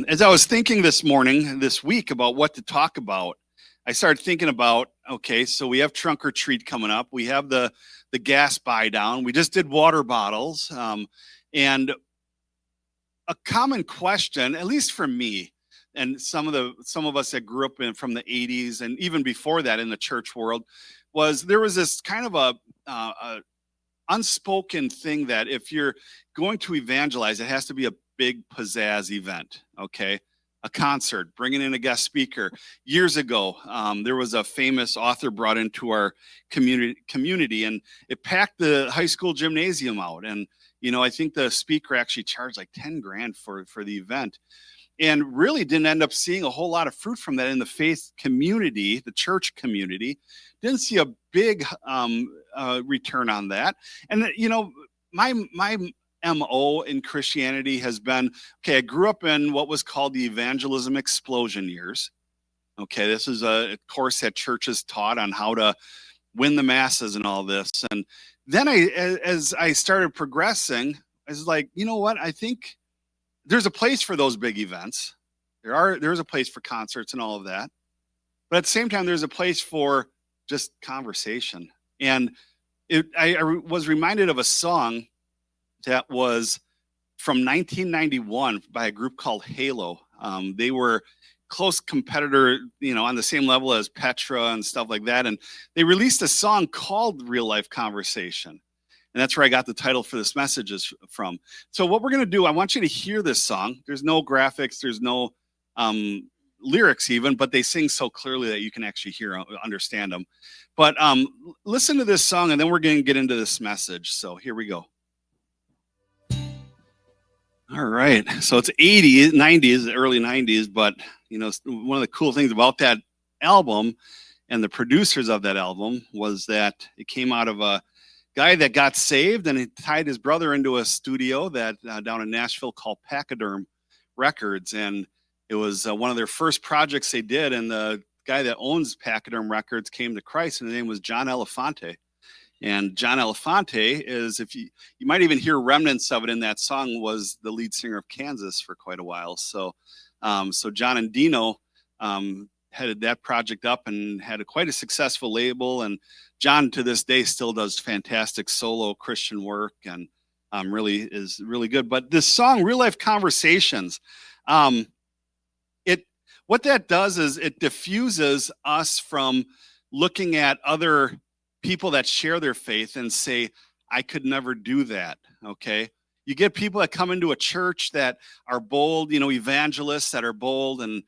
As I was thinking this week about what to talk about, I started thinking about, okay, so we have trunk or treat coming up. We have the gas buy down. We just did water bottles. And a common question, at least for me, and some of us that grew up from the 80s and even before that in the church world, was there was this kind of a unspoken thing that if you're going to evangelize, it has to be a big pizzazz event. Okay. A concert, bringing in a guest speaker. Years ago, there was a famous author brought into our community, and it packed the high school gymnasium out. And I think the speaker actually charged like 10 grand for the event, and really didn't end up seeing a whole lot of fruit from that in the faith community, the church community. Didn't see a big return on that. And my MO in Christianity has been, okay, I grew up in what was called the evangelism explosion years. Okay, this is a course that churches taught on how to win the masses and all this. And then as I started progressing, I was like, you know what? I think there's a place for those big events. There's a place for concerts and all of that. But at the same time, there's a place for just conversation. And I was reminded of a song that was from 1991 by a group called Halo. They were close competitor, on the same level as Petra and stuff like that. And they released a song called Real Life Conversation. And that's where I got the title for this message is from. So what we're going to do, I want you to hear this song. There's no graphics, there's no lyrics even, but they sing so clearly that you can actually understand them. But listen to this song, and then we're going to get into this message. So here we go. All right. So it's 80s, 90s, early 90s, but one of the cool things about that album and the producers of that album was that it came out of a guy that got saved, and he tied his brother into a studio that down in Nashville called Pachyderm Records. And it was one of their first projects they did. And the guy that owns Pachyderm Records came to Christ, and his name was John Elefante. And John Elefante is, if you might even hear remnants of it in that song, was the lead singer of Kansas for quite a while. So John and Dino headed that project up and had quite a successful label. And John to this day still does fantastic solo Christian work, and really is really good. But this song, Real Life Conversations, what that does is it diffuses us from looking at other people that share their faith and say, I could never do that. Okay. You get people that come into a church that are bold, evangelists that are bold and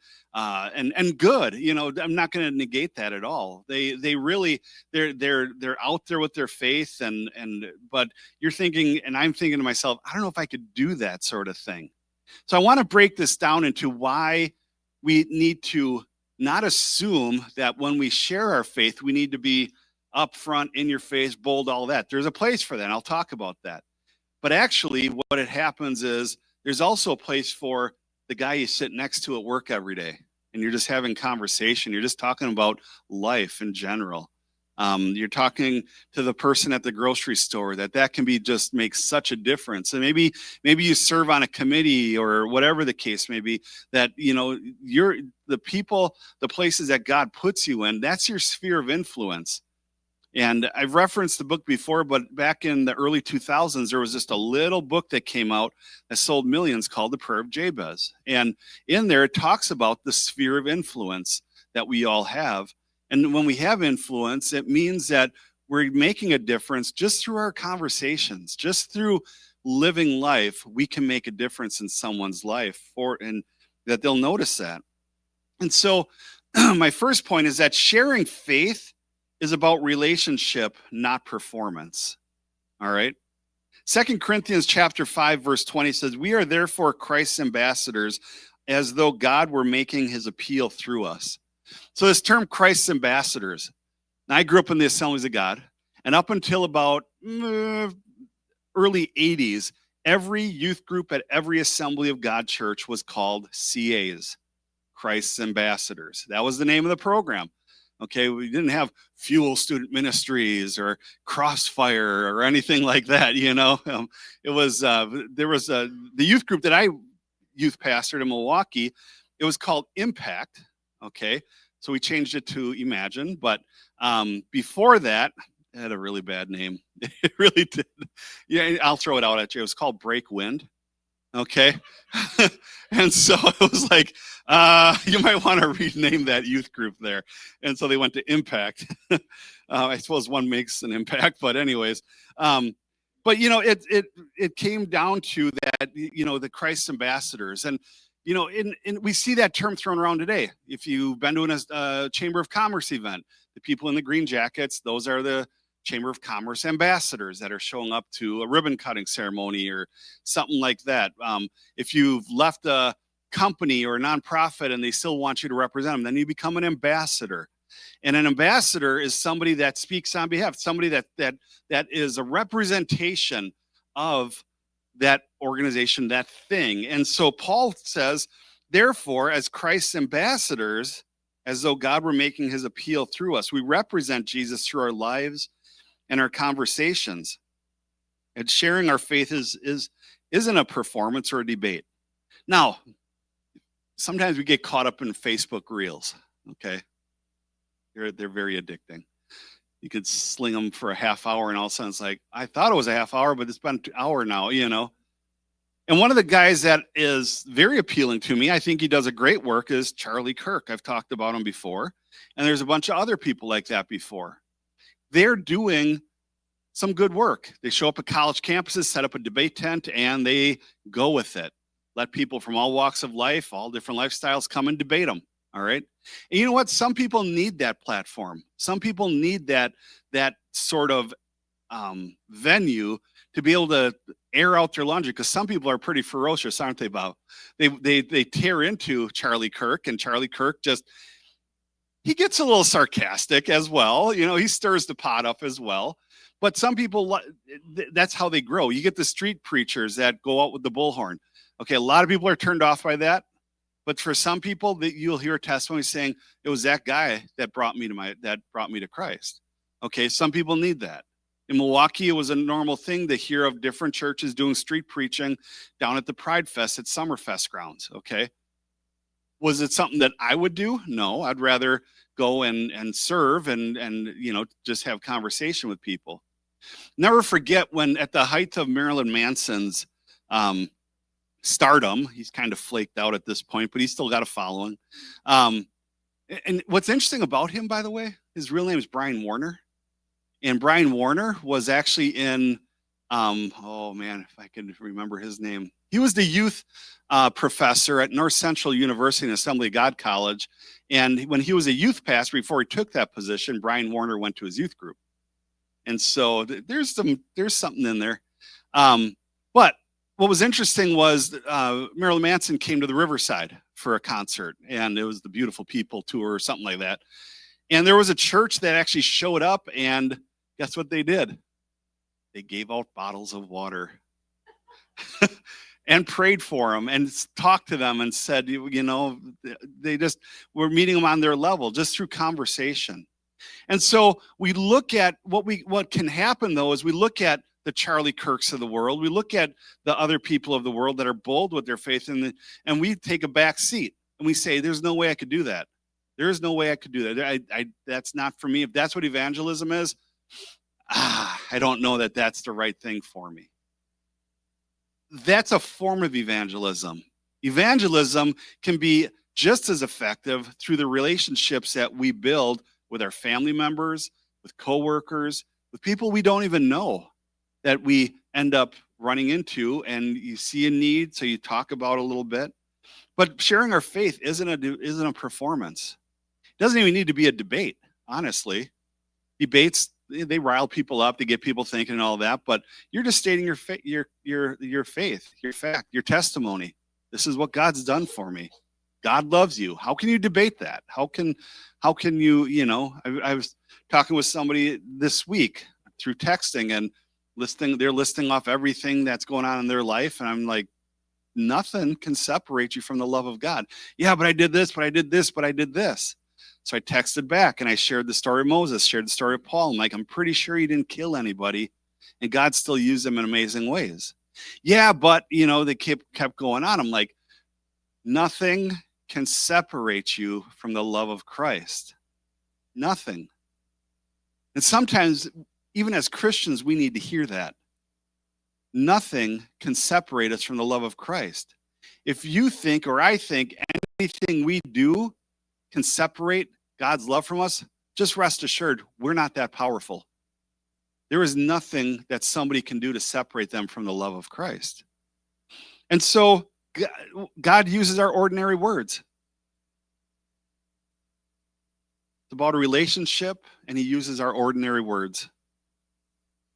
good. I'm not going to negate that at all. They really, they're out there with their faith but you're thinking, and I'm thinking to myself, I don't know if I could do that sort of thing. So I want to break this down into why we need to not assume that when we share our faith, we need to be upfront, in your face, bold, all that. There's a place for that. And I'll talk about that. But actually, what it happens is there's also a place for the guy you sit next to at work every day, and you're just having conversation. You're just talking about life in general. You're talking to the person at the grocery store. That can be just make such a difference. And maybe you serve on a committee or whatever the case may be. That you're the people, the places that God puts you in. That's your sphere of influence. And I've referenced the book before, but back in the early 2000s, there was just a little book that came out that sold millions called The Prayer of Jabez. And in there, it talks about the sphere of influence that we all have. And when we have influence, it means that we're making a difference just through our conversations, just through living life. We can make a difference in someone's life, and that they'll notice that. And so my first point is that sharing faith is about relationship, not performance. All right. 2 Corinthians chapter 5, verse 20 says, we are therefore Christ's ambassadors, as though God were making his appeal through us. So this term Christ's ambassadors, now I grew up in the Assemblies of God, and up until about early 80s, every youth group at every Assembly of God church was called CAs, Christ's ambassadors. That was the name of the program. Okay, we didn't have Fuel Student Ministries or Crossfire or anything like that. It was there was the youth group that I youth pastor to Milwaukee, it was called Impact. Okay. So we changed it to Imagine. But before that, it had a really bad name. It really did. Yeah, I'll throw it out at you. It was called Break Wind. Okay. And so it was like, you might want to rename that youth group there. And so they went to Impact. I suppose one makes an impact, but anyways, but it came down to that, the Christ ambassadors. And, we see that term thrown around today. If you've been to a Chamber of Commerce event, the people in the green jackets, those are the Chamber of Commerce ambassadors that are showing up to a ribbon cutting ceremony or something like that. If you've left a company or a nonprofit and they still want you to represent them, then you become an ambassador. And an ambassador is somebody that speaks on behalf, somebody that is a representation of that organization, that thing. And so Paul says, therefore, as Christ's ambassadors, as though God were making his appeal through us, we represent Jesus through our lives and our conversations. And sharing our faith isn't a performance or a debate. Now, sometimes we get caught up in Facebook reels, okay? They're very addicting. You could sling them for a half hour and all of a sudden it's like, I thought it was a half hour, but it's been an hour now, And one of the guys that is very appealing to me, I think he does a great work, is Charlie Kirk. I've talked about him before. And there's a bunch of other people like that before. They're doing some good work. They show up at college campuses, set up a debate tent, and they go with it. Let people from all walks of life, all different lifestyles come and debate them. All right. And you know what? Some people need that platform. Some people need that sort of venue to be able to air out their laundry, because some people are pretty ferocious, aren't they, Bob? They tear into Charlie Kirk, and Charlie Kirk he gets a little sarcastic as well. He stirs the pot up as well. But some people, that's how they grow. You get the street preachers that go out with the bullhorn. Okay, a lot of people are turned off by that. But for some people, you'll hear a testimony saying, it was that guy that brought me to Christ. Okay, some people need that. In Milwaukee, it was a normal thing to hear of different churches doing street preaching down at the Pride Fest at Summerfest grounds. Okay. Was it something that I would do? No, I'd rather go and serve and just have conversation with people. Never forget when at the height of Marilyn Manson's stardom, he's kind of flaked out at this point, but he's still got a following. And what's interesting about him, by the way, his real name is Brian Warner. And Brian Warner was actually in, oh man, if I can remember his name. He was the youth professor at North Central University and Assembly of God College. And when he was a youth pastor, before he took that position, Brian Warner went to his youth group. And so there's something in there. But what was interesting was Marilyn Manson came to the Riverside for a concert, and it was the Beautiful People tour or something like that. And there was a church that actually showed up, and guess what they did? They gave out bottles of water and prayed for them and talked to them and said, they just were meeting them on their level just through conversation. And so we look at what can happen, though, is we look at the Charlie Kirks of the world. We look at the other people of the world that are bold with their faith, and we take a back seat and we say, there's no way I could do that. There is no way I could do that. That's not for me. If that's what evangelism is, I don't know that that's the right thing for me. That's a form of evangelism. Evangelism can be just as effective through the relationships that we build with our family members, with coworkers, with people we don't even know that we end up running into, and you see a need, so you talk about a little bit. But sharing our faith isn't a performance. It doesn't even need to be a debate, honestly. Debates, they rile people up, they get people thinking and all that, but you're just stating your faith, your fact, your testimony. This is what God's done for me. God loves you. How can you debate that? How can you, I was talking with somebody this week through texting and they're listing off everything that's going on in their life. And I'm like, nothing can separate you from the love of God. Yeah, but I did this, but I did this, but I did this. So I texted back and I shared the story of Moses, shared the story of Paul. I'm like, I'm pretty sure he didn't kill anybody and God still used them in amazing ways. Yeah, but they kept going on. I'm like, Nothing can separate you from the love of Christ. Nothing. And sometimes, even as Christians, we need to hear that. Nothing can separate us from the love of Christ. If you think, or I think, anything we do can separate God's love from us, just rest assured, we're not that powerful. There is nothing that somebody can do to separate them from the love of Christ. And so God uses our ordinary words. It's about a relationship, and he uses our ordinary words.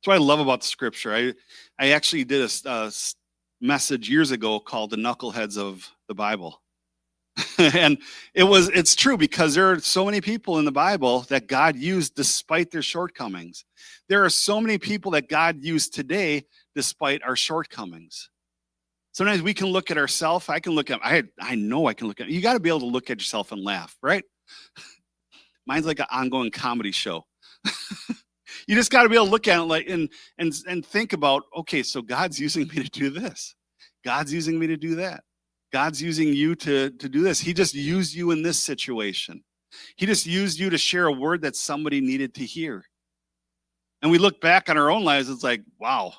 That's what I love about the scripture. I actually did a message years ago called The Knuckleheads of the Bible. And it's true, because there are so many people in the Bible that God used despite their shortcomings. There are so many people that God used today despite our shortcomings. Sometimes we can look at ourselves. I can look at, I know I can look at, you got to be able to look at yourself and laugh, right? Mine's like an ongoing comedy show. You just got to be able to look at it like and think about, okay, so God's using me to do this. God's using me to do that. God's using you to do this. He just used you in this situation. He just used you to share a word that somebody needed to hear. And we look back on our own lives, it's like, wow,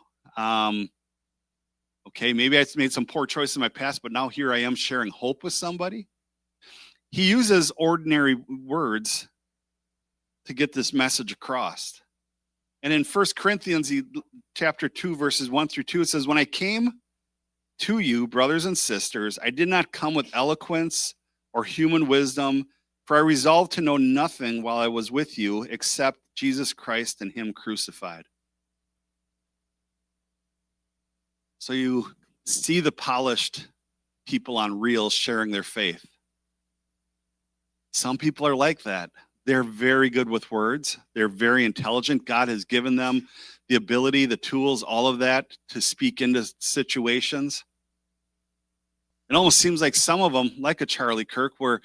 okay, maybe I made some poor choices in my past, but now here I am sharing hope with somebody. He uses ordinary words to get this message across. And in 1 Corinthians chapter 2, verses 1 through 2, it says, when I came to you, brothers and sisters, I did not come with eloquence or human wisdom, for I resolved to know nothing while I was with you except Jesus Christ and him crucified. So you see the polished people on reels sharing their faith. Some people are like that. They're very good with words. They're very intelligent. God has given them the ability, the tools, all of that to speak into situations. It almost seems like some of them, like a Charlie Kirk, where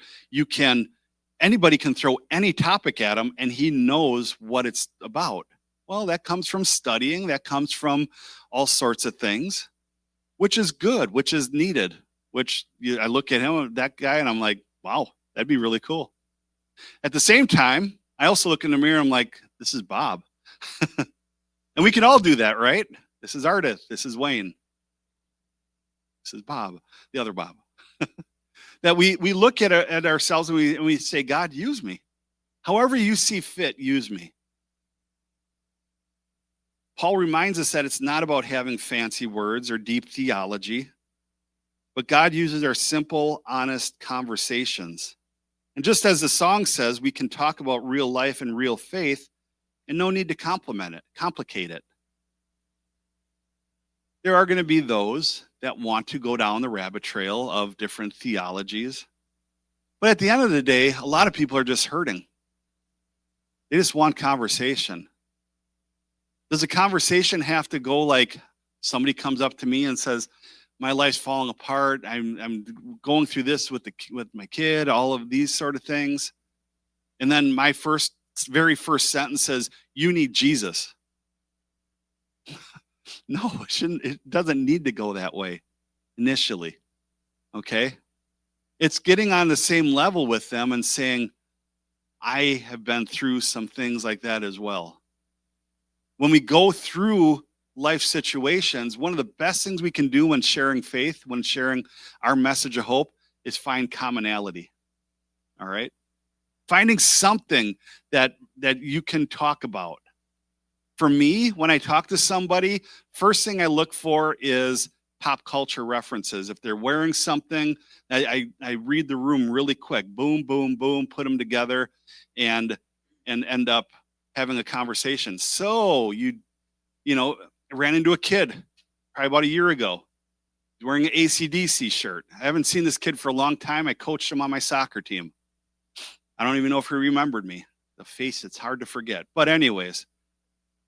anybody can throw any topic at him and he knows what it's about. Well, that comes from studying. That comes from all sorts of things, which is good, which is needed, I look at him, that guy, and I'm like, wow, that'd be really cool. At the same time, I also look in the mirror, I'm like, this is Bob. And we can all do that, right? This is Ardith. This is Wayne. This is Bob, the other Bob. That we look at ourselves and we say, God, use me. However you see fit, use me. Paul reminds us that it's not about having fancy words or deep theology, but God uses our simple, honest conversations. And just as the song says, we can talk about real life and real faith, and no need to complicate it. There are going to be those that want to go down the rabbit trail of different theologies. But at the end of the day, a lot of people are just hurting. They just want conversation. Does a conversation have to go like somebody comes up to me and says, my life's falling apart, I'm going through this with my kid, all of these sort of things. And then my very first sentence says, you need Jesus. No, it shouldn't. It doesn't need to go that way initially. Okay? It's getting on the same level with them and saying, I have been through some things like that as well. When we go through life situations, one of the best things we can do when sharing faith, when sharing our message of hope, is find commonality. All right? Finding something that you can talk about. For me, when I talk to somebody, first thing I look for is pop culture references. If they're wearing something, I read the room really quick. Boom, boom, boom, put them together and end up having a conversation. So you know, I ran into a kid probably about a year ago. He's wearing an AC/DC shirt. I haven't seen this kid for a long time. I coached him on my soccer team. I don't even know if he remembered me. The face, it's hard to forget. But anyways,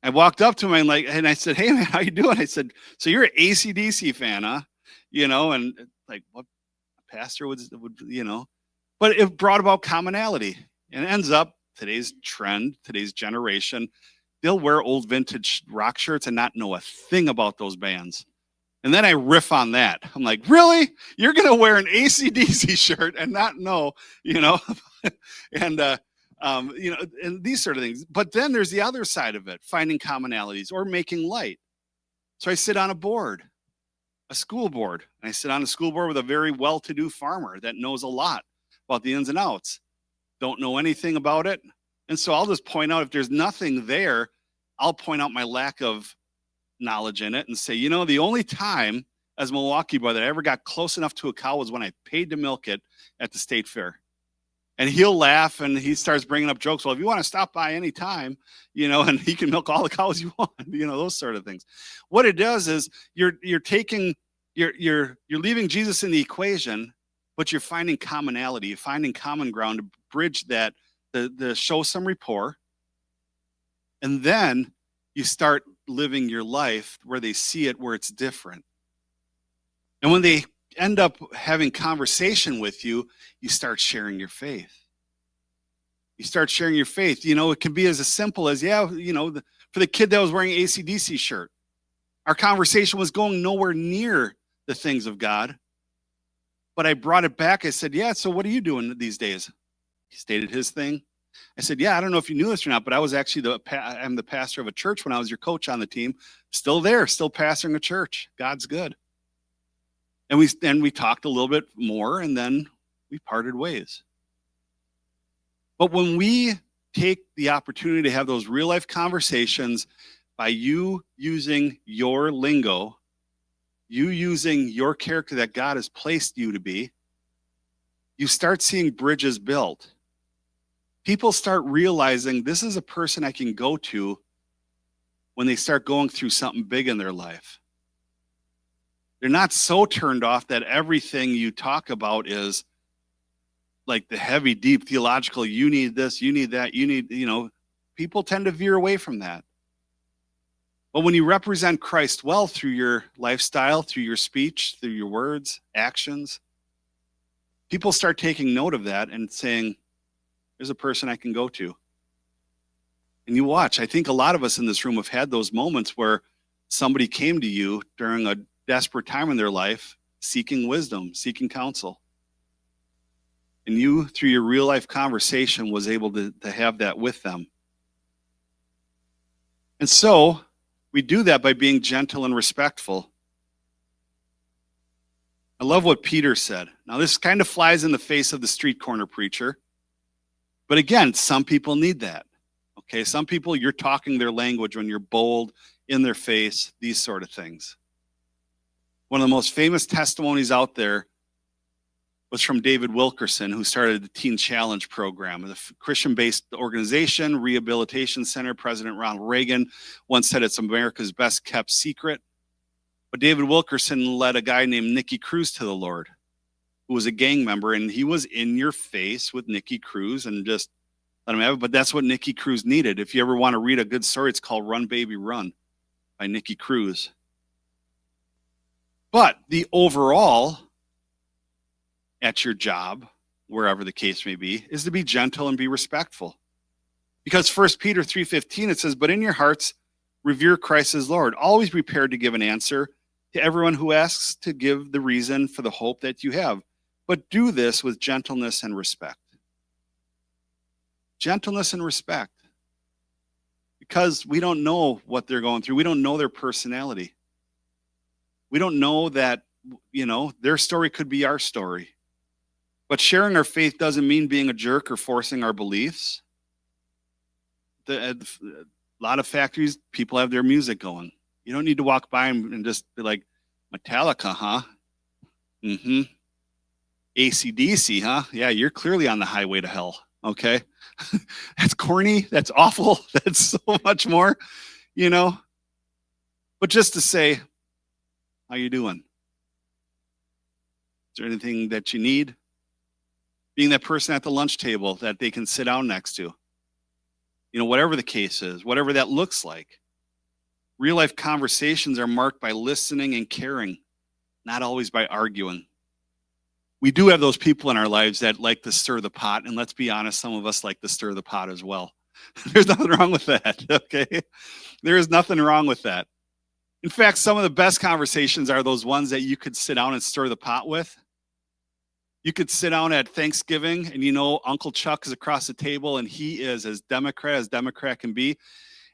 I walked up to him and I said, hey man, how you doing? I said, so you're an AC/DC fan, huh? You know, and like what pastor would, you know, but it brought about commonality. And it ends up today's trend, today's generation, they'll wear old vintage rock shirts and not know a thing about those bands. And then I riff on that. I'm like, really? You're going to wear an AC/DC shirt and not know, you know, and, and these sort of things. But then there's the other side of it, finding commonalities or making light. So I sit on a board, a school board, and I sit on a school board with a very well-to-do farmer that knows a lot about the ins and outs. Don't know anything about it. And so I'll just point out if there's nothing there, I'll point out my lack of knowledge in it and say, the only time as a Milwaukee boy that I ever got close enough to a cow was when I paid to milk it at the state fair. And he'll laugh and he starts bringing up jokes. Well, if you want to stop by any time, and he can milk all the cows you want, those sort of things. What it does is you're leaving Jesus in the equation, but you're finding commonality, you're finding common ground to bridge that, to show some rapport. And then you start living your life where they see it, where it's different. And when they end up having conversation with you, you start sharing your faith. You start sharing your faith. It can be as simple as, for the kid that was wearing an AC/DC shirt, our conversation was going nowhere near the things of God. But I brought it back. I said, yeah, so what are you doing these days? He stated his thing. I said, yeah, I don't know if you knew this or not, but I was actually I'm the pastor of a church when I was your coach on the team. Still there, still pastoring a church. God's good. And we talked a little bit more, and then we parted ways. But when we take the opportunity to have those real life conversations by you using your lingo, you using your character that God has placed you to be, you start seeing bridges built. People start realizing this is a person I can go to when they start going through something big in their life. They're not so turned off that everything you talk about is like the heavy, deep theological, you need this, you need that, people tend to veer away from that. But when you represent Christ well through your lifestyle, through your speech, through your words, actions, people start taking note of that and saying, there's a person I can go to. And you watch, I think a lot of us in this room have had those moments where somebody came to you during a desperate time in their life, seeking wisdom, seeking counsel. And you, through your real life conversation, was able to have that with them. And so we do that by being gentle and respectful. I love what Peter said. Now, this kind of flies in the face of the street corner preacher. But again, some people need that. Okay, some people, you're talking their language when you're bold, in their face, these sort of things. One of the most famous testimonies out there was from David Wilkerson, who started the Teen Challenge program. A Christian-based organization, rehabilitation center. President Ronald Reagan once said it's America's best kept secret. But David Wilkerson led a guy named Nicky Cruz to the Lord, who was a gang member, and he was in your face with Nicky Cruz and just let him have it. But that's what Nicky Cruz needed. If you ever want to read a good story, it's called Run Baby Run by Nicky Cruz. But the overall at your job, wherever the case may be, is to be gentle and be respectful. Because 1 Peter 3:15, it says, but in your hearts, revere Christ as Lord, always prepared to give an answer to everyone who asks to give the reason for the hope that you have. But do this with gentleness and respect. Gentleness and respect. Because we don't know what they're going through. We don't know their personality. We don't know that, their story could be our story. But sharing our faith doesn't mean being a jerk or forcing our beliefs. A lot of factories, people have their music going. You don't need to walk by and just be like, Metallica, huh? Mm-hmm. AC/DC, huh? Yeah, you're clearly on the highway to hell, okay? That's corny. That's awful. That's so much more, But just to say, how you doing? Is there anything that you need? Being that person at the lunch table that they can sit down next to. Whatever the case is, whatever that looks like. Real life conversations are marked by listening and caring, not always by arguing. We do have those people in our lives that like to stir the pot, and let's be honest, some of us like to stir the pot as well. There's nothing wrong with that, okay? There is nothing wrong with that. In fact, some of the best conversations are those ones that you could sit down and stir the pot with. You could sit down at Thanksgiving and Uncle Chuck is across the table and he is as Democrat can be.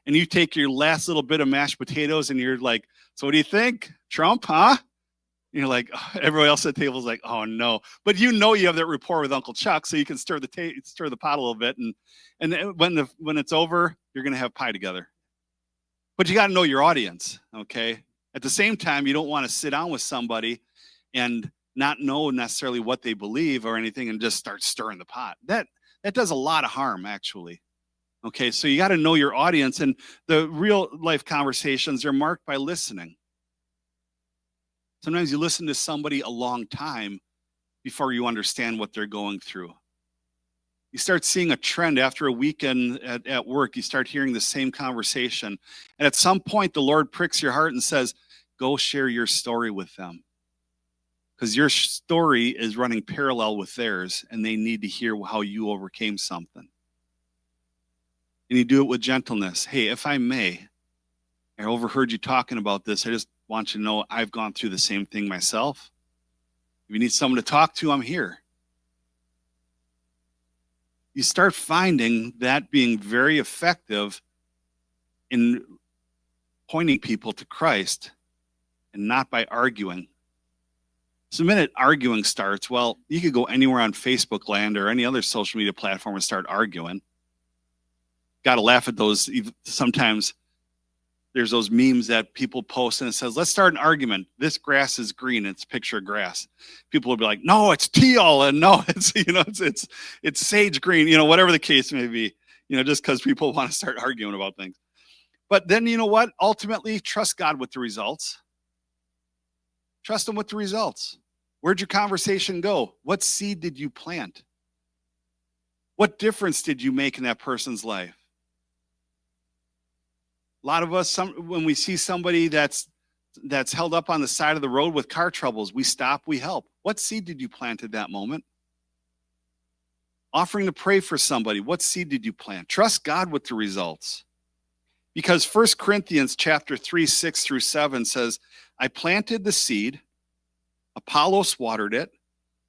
And you take your last little bit of mashed potatoes and you're like, so what do you think? Trump, huh? And you're like, oh, everybody else at the table is like, oh no. But you have that rapport with Uncle Chuck, so you can stir the pot a little bit. And when it's over, you're going to have pie together. But you got to know your audience, okay? At the same time, you don't want to sit down with somebody and not know necessarily what they believe or anything and just start stirring the pot. That does a lot of harm, actually. Okay, so you got to know your audience, and the real life conversations are marked by listening. Sometimes you listen to somebody a long time before you understand what they're going through. You start seeing a trend after a weekend at work. You start hearing the same conversation. And at some point, the Lord pricks your heart and says, go share your story with them. Because your story is running parallel with theirs, and they need to hear how you overcame something. And you do it with gentleness. Hey, if I may, I overheard you talking about this. I just want you to know I've gone through the same thing myself. If you need someone to talk to, I'm here. You start finding that being very effective in pointing people to Christ and not by arguing. So the minute arguing starts, well, you could go anywhere on Facebook land or any other social media platform and start arguing. Got to laugh at those. Sometimes there's those memes that people post and it says, let's start an argument. This grass is green. It's a picture of grass. People will be like, no, it's teal. And no, it's sage green, whatever the case may be, just because people want to start arguing about things. But then you know what? Ultimately, trust God with the results. Trust him with the results. Where'd your conversation go? What seed did you plant? What difference did you make in that person's life? A lot of us, when we see somebody that's held up on the side of the road with car troubles, we stop, we help. What seed did you plant at that moment? Offering to pray for somebody, what seed did you plant? Trust God with the results. Because 1 Corinthians chapter 3, 6 through 7 says, I planted the seed, Apollos watered it,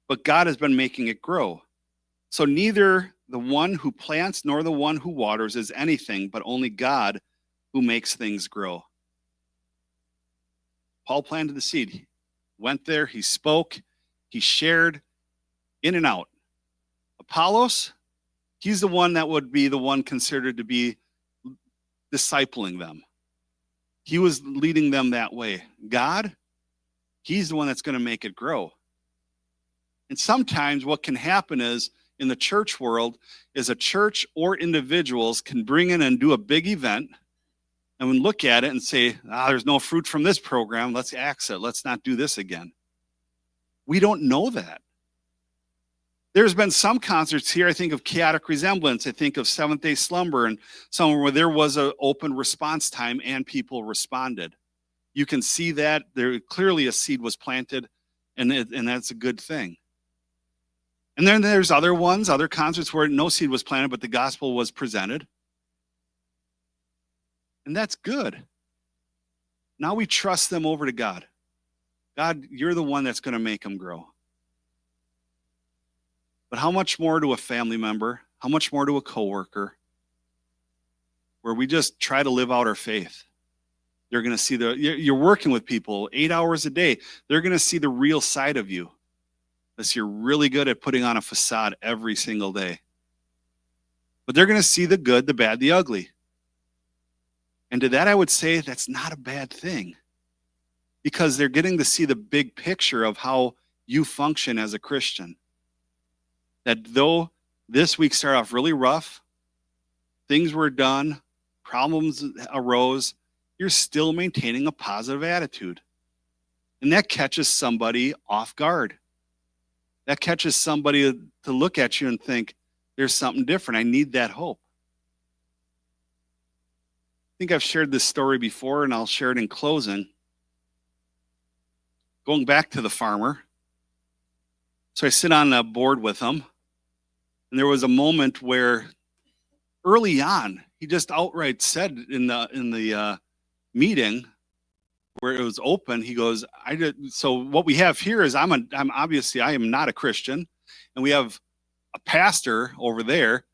but God has been making it grow. So neither the one who plants nor the one who waters is anything, but only God who makes things grow. Paul planted the seed. He went there, he spoke, he shared, in and out. Apollos, he's the one that would be the one considered to be discipling them. He was leading them that way. God, he's the one that's going to make it grow. And sometimes what can happen is, in the church world, is a church or individuals can bring in and do a big event and we look at it and say, there's no fruit from this program. Let's axe it. Let's not do this again. We don't know that. There's been some concerts here. I think of Chaotic Resemblance. I think of Seventh Day Slumber and somewhere where there was an open response time and people responded. You can see that there clearly a seed was planted, and that's a good thing. And then there's other concerts where no seed was planted, but the gospel was presented. And that's good. Now we trust them over to God. God, you're the one that's going to make them grow. But how much more to a family member? How much more to a coworker? Where we just try to live out our faith. They're going to see you're working with people 8 hours a day. They're going to see the real side of you. Unless you're really good at putting on a facade every single day. But they're going to see the good, the bad, the ugly. And to that, I would say that's not a bad thing. Because they're getting to see the big picture of how you function as a Christian. That though this week started off really rough, things were done, problems arose, you're still maintaining a positive attitude. And that catches somebody off guard. That catches somebody to look at you and think, there's something different. I need that hope. I think I've shared this story before, and I'll share it in closing. Going back to the farmer. So I sit on a board with him, and there was a moment where early on, he just outright said in the meeting, where it was open. He goes, so what we have here is I'm obviously I am not a Christian, and we have a pastor over there.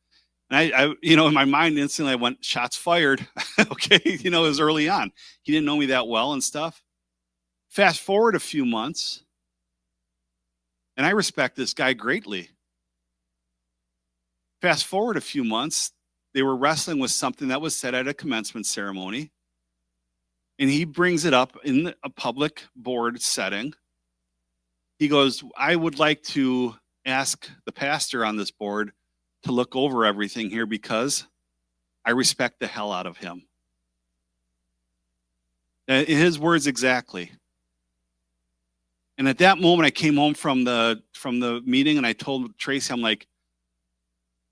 And I in my mind instantly I went, shots fired. Okay. It was early on. He didn't know me that well and stuff. Fast forward a few months, and I respect this guy greatly. Fast forward a few months, they were wrestling with something that was said at a commencement ceremony. And he brings it up in a public board setting. He goes, I would like to ask the pastor on this board to look over everything here because I respect the hell out of him. In his words exactly. And at that moment, I came home from the meeting and I told Tracy, I'm like,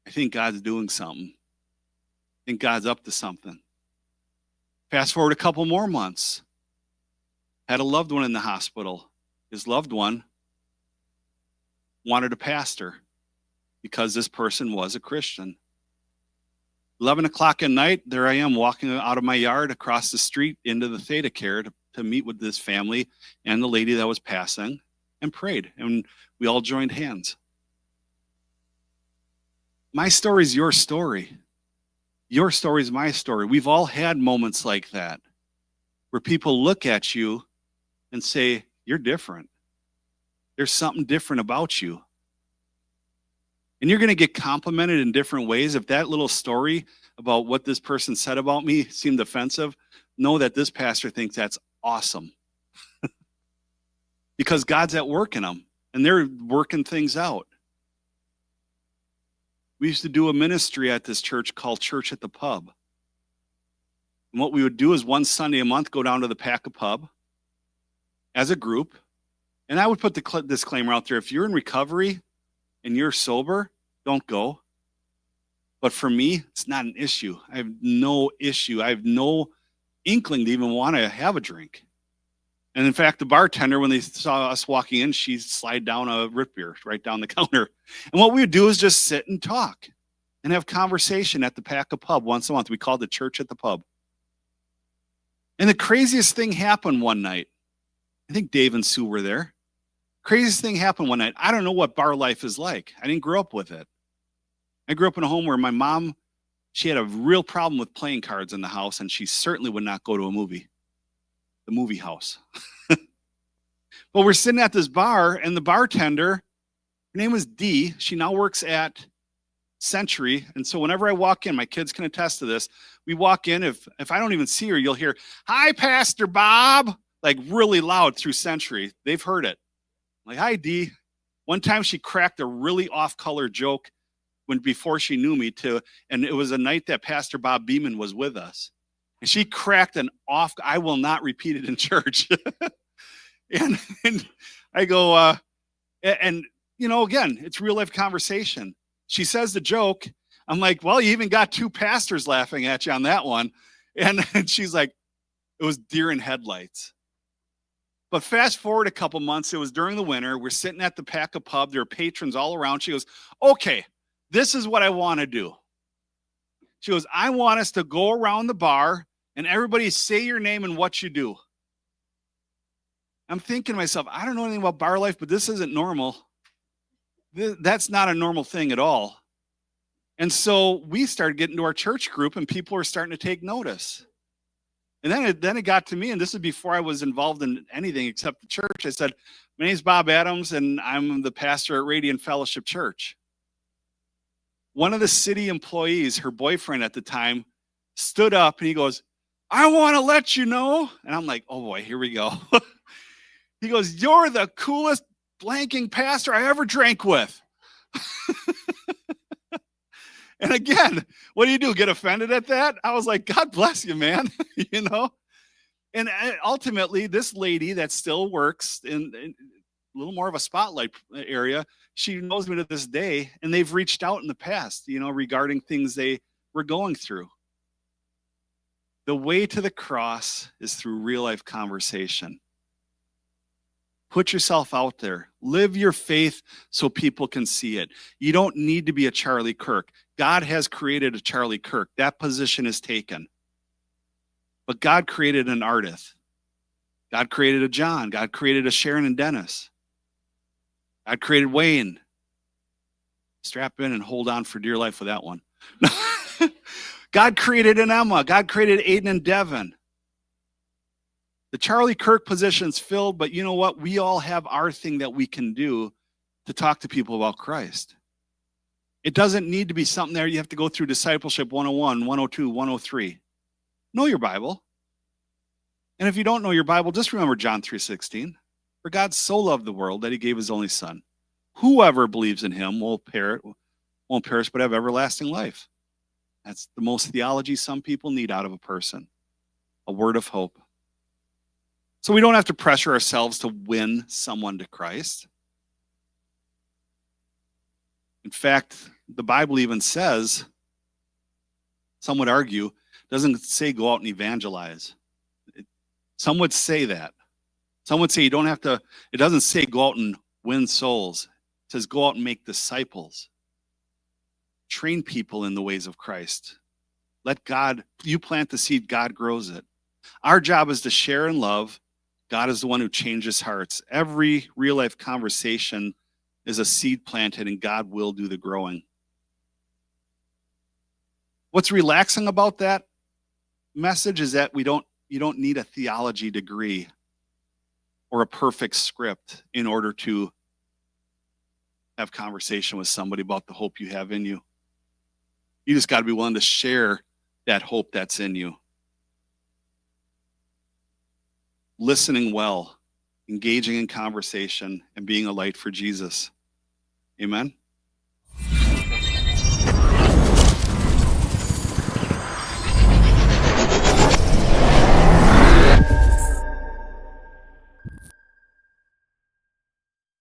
I think God's doing something. I think God's up to something. Fast forward a couple more months. Had a loved one in the hospital. His loved one wanted a pastor because this person was a Christian. 11 o'clock at night, there I am walking out of my yard across the street into the Theta Care to meet with this family and the lady that was passing and prayed. And we all joined hands. My story is your story. Your story is my story. We've all had moments like that where people look at you and say, you're different. There's something different about you. And you're going to get complimented in different ways. If that little story about what this person said about me seemed offensive, know that this pastor thinks that's awesome. Because God's at work in them, and they're working things out. We used to do a ministry at this church called Church at the Pub. And what we would do is one Sunday a month, go down to the Pack a Pub as a group. And I would put the disclaimer out there, if you're in recovery and you're sober, don't go. But for me, it's not an issue. I have no issue. I have no inkling to even want to have a drink. And in fact, the bartender, when they saw us walking in, she slid down a root beer right down the counter. And what we would do is just sit and talk and have conversation at the Pack a Pub once a month. We called it Church at the Pub. And the craziest thing happened one night. I think Dave and Sue were there. Craziest thing happened one night. I don't know what bar life is like. I didn't grow up with it. I grew up in a home where my mom, she had a real problem with playing cards in the house, and she certainly would not go to a movie. The movie house. But we're sitting at this bar, and the bartender, her name was Dee. She now works at Century. And so whenever I walk in, my kids can attest to this. We walk in, if I don't even see her, you'll hear, "Hi, Pastor Bob," like really loud through Century. They've heard it. I'm like, "Hi, Dee." One time she cracked a really off-color joke before she knew me and it was a night that Pastor Bob Beeman was with us. And she cracked I will not repeat it in church. and I go, again, it's real life conversation. She says the joke. I'm like, well, you even got two pastors laughing at you on that one. And she's like, it was deer in headlights. But fast forward a couple months, it was during the winter. We're sitting at the Pack a Pub. There are patrons all around. She goes, okay, this is what I want to do. She goes, I want us to go around the bar and everybody say your name and what you do. I'm thinking to myself, I don't know anything about bar life, but this isn't normal. That's not a normal thing at all. And so we started getting to our church group and people were starting to take notice. And then it got to me, and this is before I was involved in anything except the church. I said, my name's Bob Adams, and I'm the pastor at Radiant Fellowship Church. One of the city employees, her boyfriend at the time, stood up and he goes, I want to let you know. And I'm like, oh boy, here we go. He goes, you're the coolest blanking pastor I ever drank with. And again, what do? Get offended at that? I was like, God bless you, man. And ultimately, this lady that still works in a little more of a spotlight area, she knows me to this day, and they've reached out in the past, regarding things they were going through. The way to the cross is through real life conversation. Put yourself out there. Live your faith so people can see it. You don't need to be a Charlie Kirk. God has created a Charlie Kirk. That position is taken. But God created an Ardith. God created a John. God created a Sharon and Dennis. God created Wayne. Strap in and hold on for dear life with that one. God created an Emma. God created Aiden and Devin. The Charlie Kirk position's filled, but you know what? We all have our thing that we can do to talk to people about Christ. It doesn't need to be something there you have to go through discipleship 101, 102, 103. Know your Bible. And if you don't know your Bible, just remember John 3:16. For God so loved the world that he gave his only son. Whoever believes in him won't perish, but have everlasting life. That's the most theology some people need out of a person. A word of hope. So we don't have to pressure ourselves to win someone to Christ. In fact, the Bible even says, some would argue, doesn't say go out and evangelize. Some would say that. Some would say you don't have to, it doesn't say go out and win souls. It says go out and make disciples. Train people in the ways of Christ. Let God, you plant the seed, God grows it. Our job is to share and love. God is the one who changes hearts. Every real life conversation is a seed planted, and God will do the growing. What's relaxing about that message is that you don't need a theology degree or a perfect script in order to have conversation with somebody about the hope you have in you. You just got to be willing to share that hope that's in you. Listening well, engaging in conversation, and being a light for Jesus. Amen.